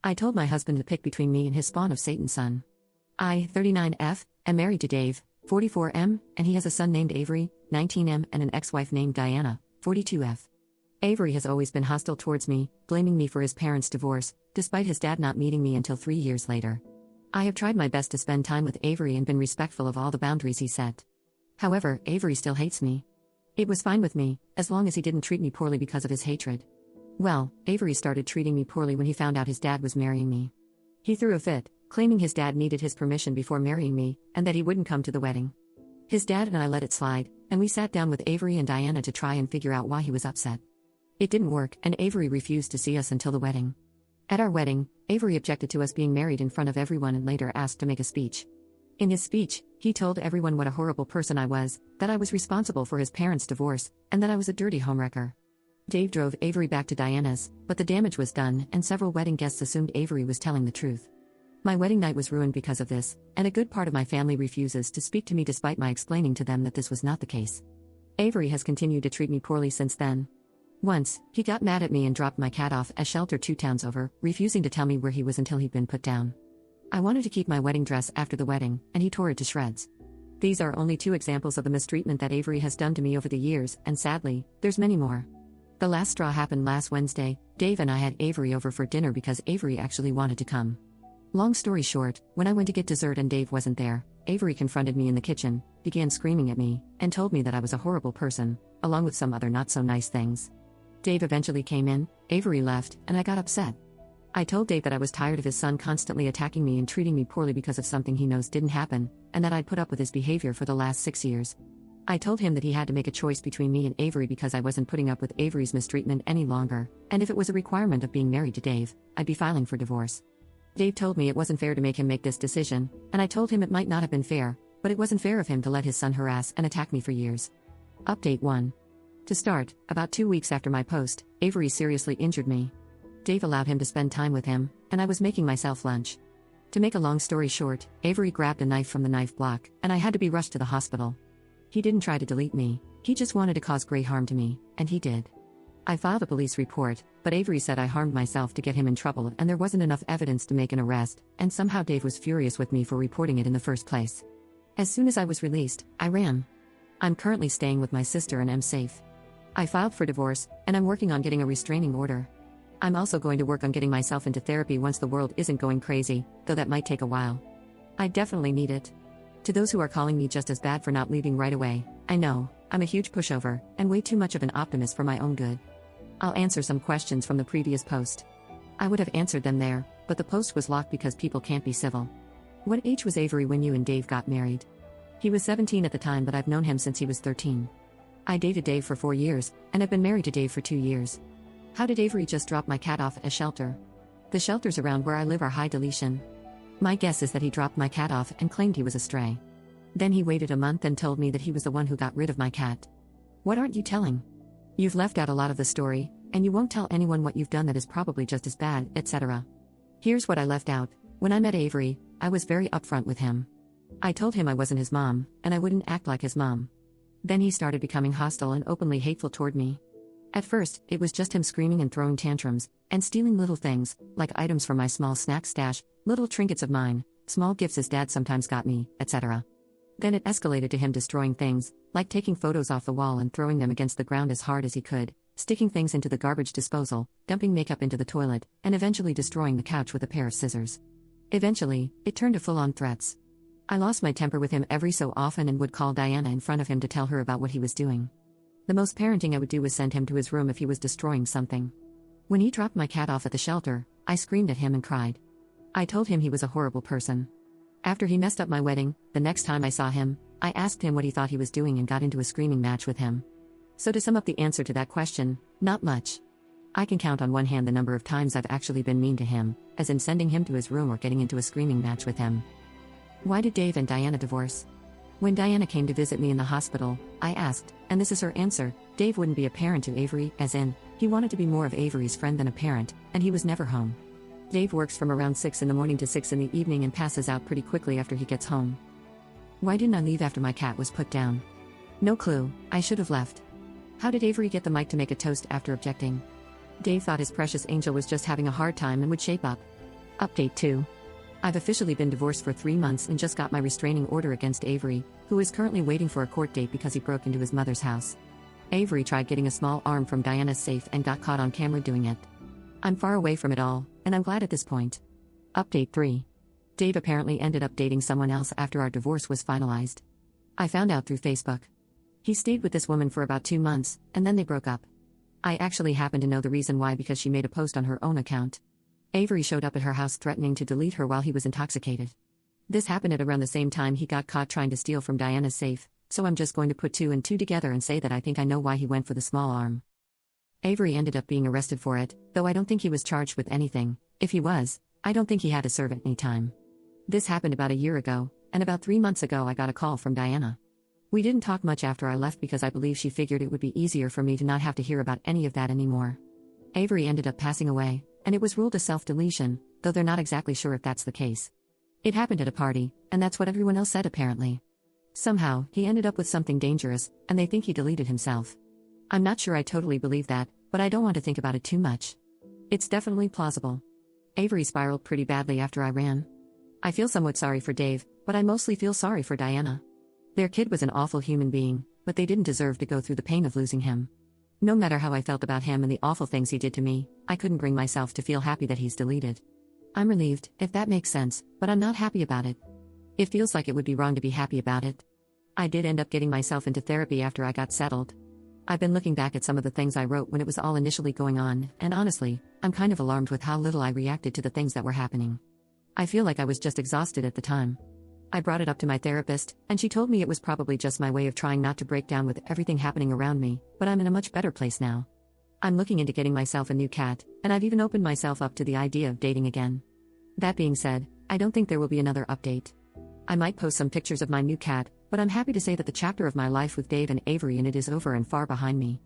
I told my husband to pick between me and his spawn of Satan's son. I, 39F, am married to Dave, 44M, and he has a son named Avery, 19M, and an ex-wife named Diana, 42F. Avery has always been hostile towards me, blaming me for his parents' divorce, despite his dad not meeting me until 3 years later. I have tried my best to spend time with Avery and been respectful of all the boundaries he set. However, Avery still hates me. It was fine with me, as long as he didn't treat me poorly because of his hatred. Well, Avery started treating me poorly when he found out his dad was marrying me. He threw a fit, claiming his dad needed his permission before marrying me, and that he wouldn't come to the wedding. His dad and I let it slide, and we sat down with Avery and Diana to try and figure out why he was upset. It didn't work, and Avery refused to see us until the wedding. At our wedding, Avery objected to us being married in front of everyone and later asked to make a speech. In his speech, he told everyone what a horrible person I was, that I was responsible for his parents' divorce, and that I was a dirty homewrecker. Dave drove Avery back to Diana's, but the damage was done, and several wedding guests assumed Avery was telling the truth. My wedding night was ruined because of this, and a good part of my family refuses to speak to me despite my explaining to them that this was not the case. Avery has continued to treat me poorly since then. Once, he got mad at me and dropped my cat off a shelter 2 towns over, refusing to tell me where he was until he'd been put down. I wanted to keep my wedding dress after the wedding, and he tore it to shreds. These are only 2 examples of the mistreatment that Avery has done to me over the years, and sadly, there's many more. The last straw happened last Wednesday. Dave and I had Avery over for dinner because Avery actually wanted to come. Long story short, when I went to get dessert and Dave wasn't there, Avery confronted me in the kitchen, began screaming at me, and told me that I was a horrible person, along with some other not-so-nice things. Dave eventually came in, Avery left, and I got upset. I told Dave that I was tired of his son constantly attacking me and treating me poorly because of something he knows didn't happen, and that I'd put up with his behavior for the last 6 years. I told him that he had to make a choice between me and Avery because I wasn't putting up with Avery's mistreatment any longer, and if it was a requirement of being married to Dave, I'd be filing for divorce. Dave told me it wasn't fair to make him make this decision, and I told him it might not have been fair, but it wasn't fair of him to let his son harass and attack me for years. Update 1. To start, about 2 weeks after my post, Avery seriously injured me. Dave allowed him to spend time with him, and I was making myself lunch. To make a long story short, Avery grabbed a knife from the knife block, and I had to be rushed to the hospital. He didn't try to delete me, he just wanted to cause great harm to me, and he did. I filed a police report, but Avery said I harmed myself to get him in trouble and there wasn't enough evidence to make an arrest, and somehow Dave was furious with me for reporting it in the first place. As soon as I was released, I ran. I'm currently staying with my sister and am safe. I filed for divorce, and I'm working on getting a restraining order. I'm also going to work on getting myself into therapy once the world isn't going crazy, though that might take a while. I definitely need it. To those who are calling me just as bad for not leaving right away, I know, I'm a huge pushover, and way too much of an optimist for my own good. I'll answer some questions from the previous post. I would have answered them there, but the post was locked because people can't be civil. What age was Avery when you and Dave got married? He was 17 at the time, but I've known him since he was 13. I dated Dave for 4 years, and have been married to Dave for 2 years. How did Avery just drop my cat off at a shelter? The shelters around where I live are high deletion. My guess is that he dropped my cat off and claimed he was a stray. Then he waited a month and told me that he was the one who got rid of my cat. What aren't you telling? You've left out a lot of the story, and you won't tell anyone what you've done that is probably just as bad, etc. Here's what I left out. When I met Avery, I was very upfront with him. I told him I wasn't his mom, and I wouldn't act like his mom. Then he started becoming hostile and openly hateful toward me. At first, it was just him screaming and throwing tantrums, and stealing little things, like items from my small snack stash, little trinkets of mine, small gifts his dad sometimes got me, etc. Then it escalated to him destroying things, like taking photos off the wall and throwing them against the ground as hard as he could, sticking things into the garbage disposal, dumping makeup into the toilet, and eventually destroying the couch with a pair of scissors. Eventually, it turned to full-on threats. I lost my temper with him every so often and would call Diana in front of him to tell her about what he was doing. The most parenting I would do was send him to his room if he was destroying something. When he dropped my cat off at the shelter, I screamed at him and cried. I told him he was a horrible person. After he messed up my wedding, the next time I saw him, I asked him what he thought he was doing and got into a screaming match with him. So to sum up the answer to that question, not much. I can count on one hand the number of times I've actually been mean to him, as in sending him to his room or getting into a screaming match with him. Why did Dave and Diana divorce? When Diana came to visit me in the hospital, I asked, and this is her answer, Dave wouldn't be a parent to Avery, as in, he wanted to be more of Avery's friend than a parent, and he was never home. Dave works from around 6 in the morning to 6 in the evening and passes out pretty quickly after he gets home. Why didn't I leave after my cat was put down? No clue, I should have left. How did Avery get the mic to make a toast after objecting? Dave thought his precious angel was just having a hard time and would shape up. Update 2. I've officially been divorced for 3 months and just got my restraining order against Avery, who is currently waiting for a court date because he broke into his mother's house. Avery tried getting a small arm from Diana's safe and got caught on camera doing it. I'm far away from it all, and I'm glad at this point. Update 3. Dave apparently ended up dating someone else after our divorce was finalized. I found out through Facebook. He stayed with this woman for about 2 months, and then they broke up. I actually happen to know the reason why because she made a post on her own account. Avery showed up at her house threatening to delete her while he was intoxicated. This happened at around the same time he got caught trying to steal from Diana's safe, so I'm just going to put 2 and 2 together and say that I think I know why he went for the small arm. Avery ended up being arrested for it, though I don't think he was charged with anything. If he was, I don't think he had to serve any time. This happened about a year ago, and about 3 months ago I got a call from Diana. We didn't talk much after I left because I believe she figured it would be easier for me to not have to hear about any of that anymore. Avery ended up passing away, and it was ruled a self-deletion, though they're not exactly sure if that's the case. It happened at a party, and that's what everyone else said apparently. Somehow, he ended up with something dangerous, and they think he deleted himself. I'm not sure I totally believe that, but I don't want to think about it too much. It's definitely plausible. Avery spiraled pretty badly after I ran. I feel somewhat sorry for Dave, but I mostly feel sorry for Diana. Their kid was an awful human being, but they didn't deserve to go through the pain of losing him. No matter how I felt about him and the awful things he did to me, I couldn't bring myself to feel happy that he's deleted. I'm relieved, if that makes sense, but I'm not happy about it. It feels like it would be wrong to be happy about it. I did end up getting myself into therapy after I got settled. I've been looking back at some of the things I wrote when it was all initially going on, and honestly, I'm kind of alarmed with how little I reacted to the things that were happening. I feel like I was just exhausted at the time. I brought it up to my therapist, and she told me it was probably just my way of trying not to break down with everything happening around me, but I'm in a much better place now. I'm looking into getting myself a new cat, and I've even opened myself up to the idea of dating again. That being said, I don't think there will be another update. I might post some pictures of my new cat, but I'm happy to say that the chapter of my life with Dave and Avery and it is over and far behind me.